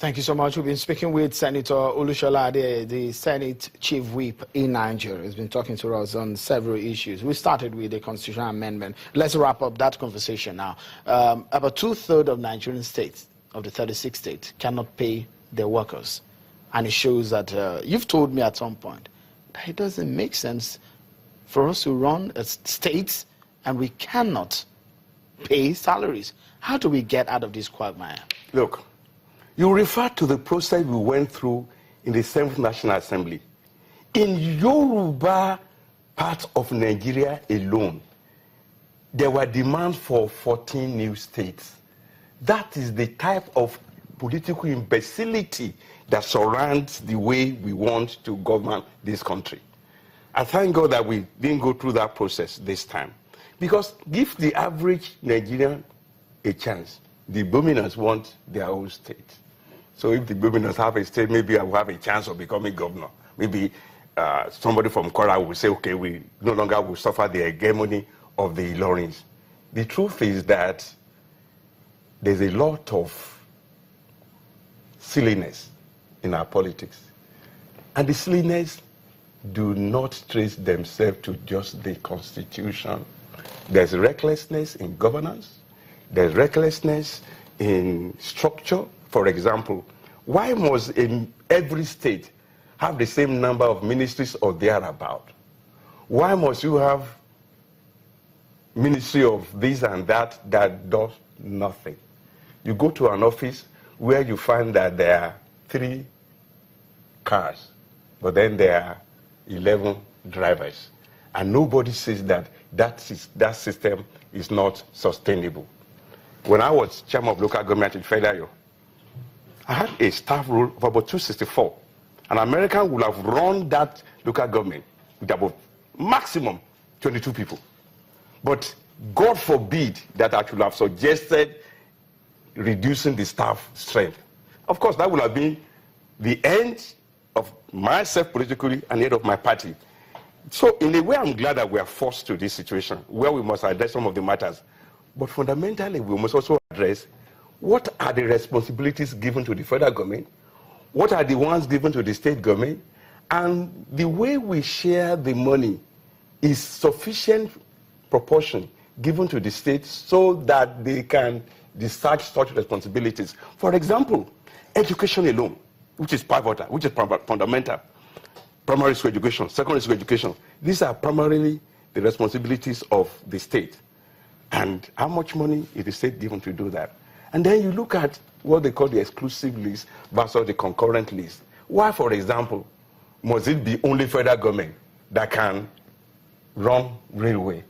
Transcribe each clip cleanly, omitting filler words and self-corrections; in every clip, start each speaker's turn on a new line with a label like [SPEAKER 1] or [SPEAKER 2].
[SPEAKER 1] Thank you so much. We've been speaking with Senator Olushola, the Senate Chief Whip in Nigeria. He's been talking to us on several issues. We started with the constitutional amendment. Let's wrap up that conversation now. About 2/3 of Nigerian states, of the 36 states, cannot pay their workers. And it shows that you've told me at some point that it doesn't make sense for us to run as states and we cannot pay salaries. How do we get out of this quagmire?
[SPEAKER 2] Look, you refer to the process we went through in the 7th National Assembly. In Yoruba part of Nigeria alone, there were demands for 14 new states. That is the type of political imbecility that surrounds the way we want to govern this country. I thank God that we didn't go through that process this time. Because give the average Nigerian a chance. The Bominans want their own state. So if the Bominans have a state, maybe I will have a chance of becoming governor. Maybe somebody from Kora will say, okay, we no longer will suffer the hegemony of the Ilorins. The truth is that there's a lot of silliness in our politics. And the silliness do not trace themselves to just the Constitution. There's recklessness in governance. There's recklessness in structure. For example, why must every state have the same number of ministries or thereabout? Why must you have ministry of this and that does nothing? You go to an office where you find that there are 3 cars, but then there are 11 drivers. And nobody says that system is not sustainable. When I was chairman of local government in Federal, I had a staff rule of about 264. An American would have run that local government with about maximum 22 people. But God forbid that I should have suggested reducing the staff strength. Of course, that would have been the end of myself politically and the end of my party. So in a way, I'm glad that we are forced to this situation where we must address some of the matters. But fundamentally, we must also address what are the responsibilities given to the federal government, what are the ones given to the state government, and the way we share the money is sufficient proportion given to the states so that they can discharge such responsibilities. For example, education alone, which is pivotal, which is fundamental. Primary school education, secondary school education. These are primarily the responsibilities of the state. And how much money is the state given to do that? And then you look at what they call the exclusive list versus the concurrent list. Why, for example, must it be only federal government that can run railway?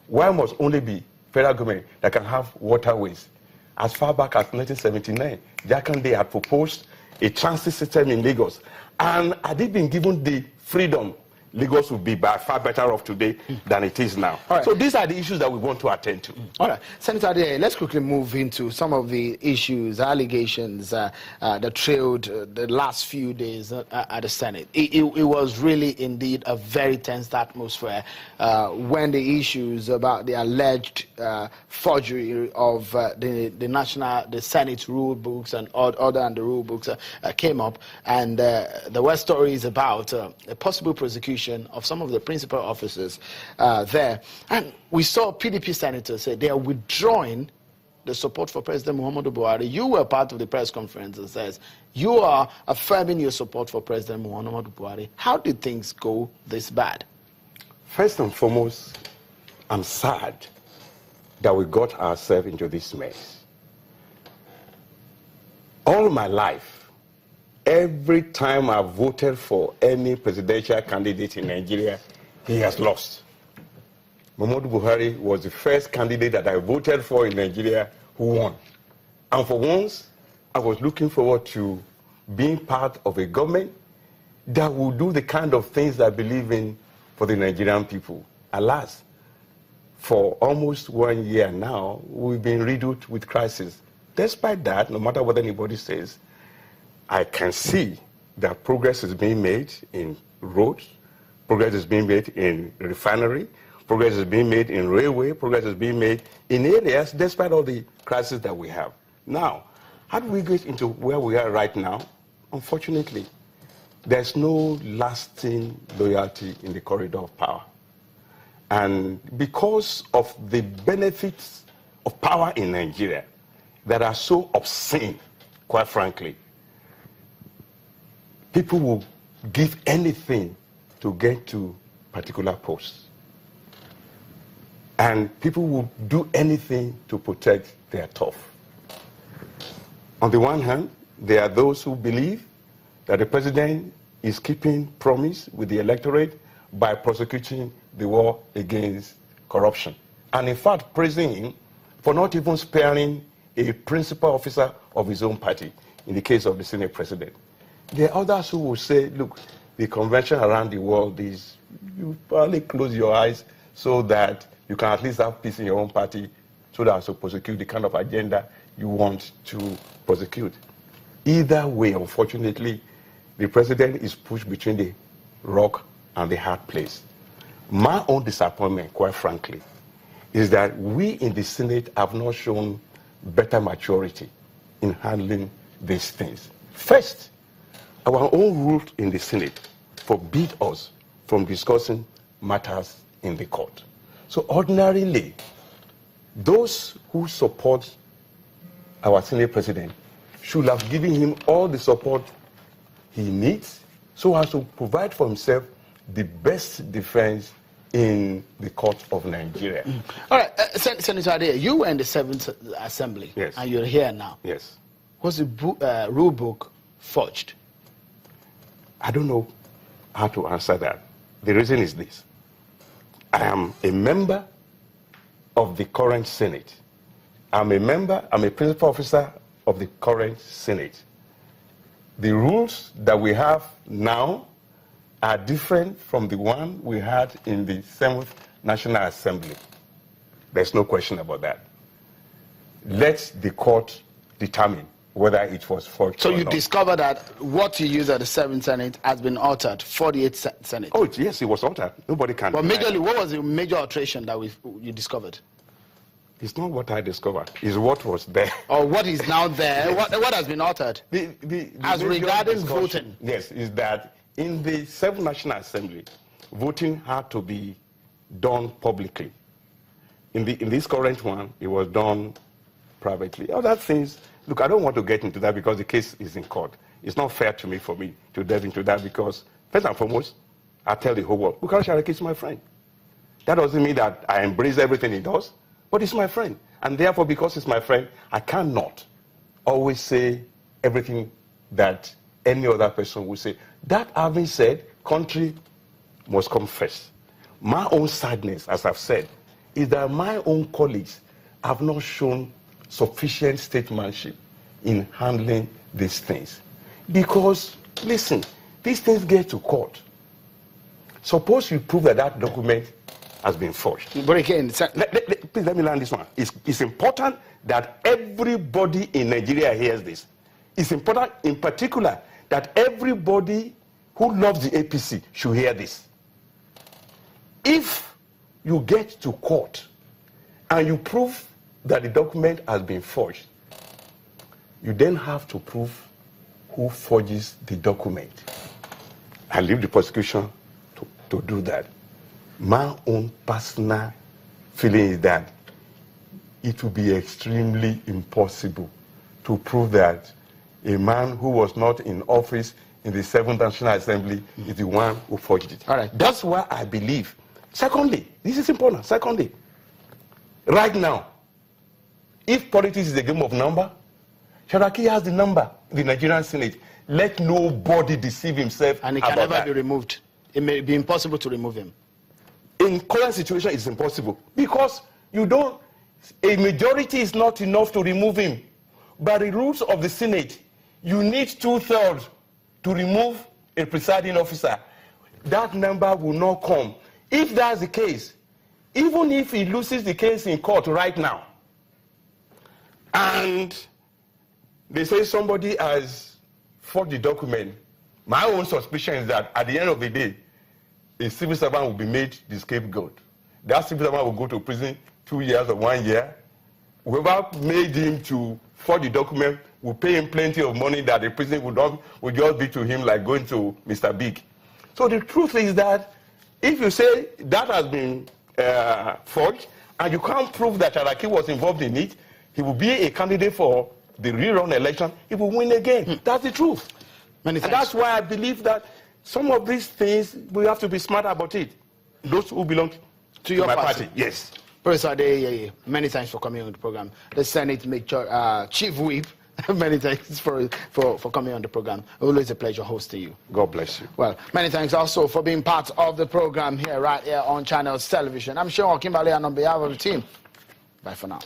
[SPEAKER 2] Why must only be federal government that can have waterways? As far back as 1979, Jakande had proposed a transit system in Lagos. And had it been given the freedom, Lagos would be by far better off today than it is now. Right. So these are the issues that we want to attend to.
[SPEAKER 1] All right. Senator Adeyeye, let's quickly move into some of the issues, allegations that trailed the last few days at the Senate. It was really indeed a very tense atmosphere when the issues about the alleged forgery of the Senate rule books and order and the rule books came up, and there were stories about a possible prosecution of some of the principal officers there. And we saw PDP senators say they are withdrawing the support for President Muhammadu Buhari. You were part of the press conference that says you are affirming your support for President Muhammadu Buhari. How did things go this bad?
[SPEAKER 2] First and foremost, I'm sad that we got ourselves into this mess. All my life, every time I voted for any presidential candidate in Nigeria, he has lost. Muhammadu Buhari was the first candidate that I voted for in Nigeria who won. And for once, I was looking forward to being part of a government that will do the kind of things I believe in for the Nigerian people. Alas, for almost 1 year now, we've been riddled with crisis. Despite that, no matter what anybody says, I can see that progress is being made in roads, progress is being made in refinery, progress is being made in railway, progress is being made in areas despite all the crises that we have. Now, How do we get into where we are right now? Unfortunately, there's no lasting loyalty in the corridor of power. And because of the benefits of power in Nigeria that are so obscene, quite frankly, people will give anything to get to particular posts. And people will do anything to protect their turf. On the one hand, there are those who believe that the president is keeping promise with the electorate by prosecuting the war against corruption. And in fact, praising him for not even sparing a principal officer of his own party, in the case of the Senate president. There are others who will say, look, the convention around the world is, you probably close your eyes so that you can at least have peace in your own party so that to prosecute the kind of agenda you want to prosecute. Either way, unfortunately, the president is pushed between the rock and the hard place. My own disappointment, quite frankly, is that we in the Senate have not shown better maturity in handling these things. First, our own rules in the Senate forbid us from discussing matters in the court. So ordinarily, those who support our Senate president should have given him all the support he needs so as to provide for himself the best defense in the court of Nigeria.
[SPEAKER 1] All right, Senator Ade, you were in the 7th Assembly,
[SPEAKER 2] yes,
[SPEAKER 1] and you're here now.
[SPEAKER 2] Yes.
[SPEAKER 1] Was the rule book forged?
[SPEAKER 2] I don't know how to answer that. The reason is this. I am a member of the current Senate. I'm a principal officer of the current Senate. The rules that we have now are different from the one we had in the 7th National Assembly. There's no question about that. Let the court determine whether it was forged.
[SPEAKER 1] So you discovered that what you used at the 7th Senate has been altered for the 8th Senate?
[SPEAKER 2] Oh, yes, it was altered. Nobody can.
[SPEAKER 1] But majorly, what was the major alteration that you discovered?
[SPEAKER 2] It's not what I discovered. It's what was there.
[SPEAKER 1] Or what is now there? What has been altered? As regarding voting?
[SPEAKER 2] Yes, is that in the 7th National Assembly, voting had to be done publicly. In this current one, it was done privately. Other things, look, I don't want to get into that because the case is in court. It's not fair to me for me to delve into that because, first and foremost, I tell the whole world, Buhari Sharaki is my friend. That doesn't mean that I embrace everything he does, but he's my friend. And therefore, because he's my friend, I cannot always say everything that any other person would say. That having said, country must come first. My own sadness, as I've said, is that my own colleagues have not shown sufficient statesmanship in handling these things. Because, listen, these things get to court. Suppose you prove that that document has been forged.
[SPEAKER 1] But again,
[SPEAKER 2] please let me learn this one. It's important that everybody in Nigeria hears this. It's important, in particular, that everybody who loves the APC should hear this. If you get to court and you prove that the document has been forged, you then have to prove who forges the document. I leave the prosecution to do that. My own personal feeling is that it will be extremely impossible to prove that a man who was not in office in the 7th National Assembly is the one who forged it.
[SPEAKER 1] All right.
[SPEAKER 2] That's why I believe. Secondly, this is important. Secondly, right now, if politics is a game of number, Sharaki has the number in the Nigerian Senate. Let nobody deceive himself.
[SPEAKER 1] And he can never be removed. It may be impossible to remove him.
[SPEAKER 2] In current situation, it's impossible because a majority is not enough to remove him. By the rules of the Senate, you need 2/3 to remove a presiding officer. That number will not come. If that's the case, even if he loses the case in court right now, and they say somebody has forged the document, my own suspicion is that at the end of the day, a civil servant will be made the scapegoat. That civil servant will go to prison 2 years or 1 year. Whoever made him to forge the document will pay him plenty of money that the president would just be to him like going to Mr. Big. So the truth is that if you say that has been forged, and you can't prove that Charaki was involved in it, he will be a candidate for the rerun election. He will win again. That's the truth.
[SPEAKER 1] Many thanks.
[SPEAKER 2] And that's why I believe that some of these things, we have to be smart about it. Those who belong to your party. Yes.
[SPEAKER 1] Professor Adeyeye, many thanks for coming on the program. The Senate Chief Whip, many thanks for coming on the program. Always a pleasure hosting you.
[SPEAKER 2] God bless you.
[SPEAKER 1] Well, many thanks also for being part of the program here, right here on Channels Television. I'm Sean Kimberley, and on behalf of the team, bye for now.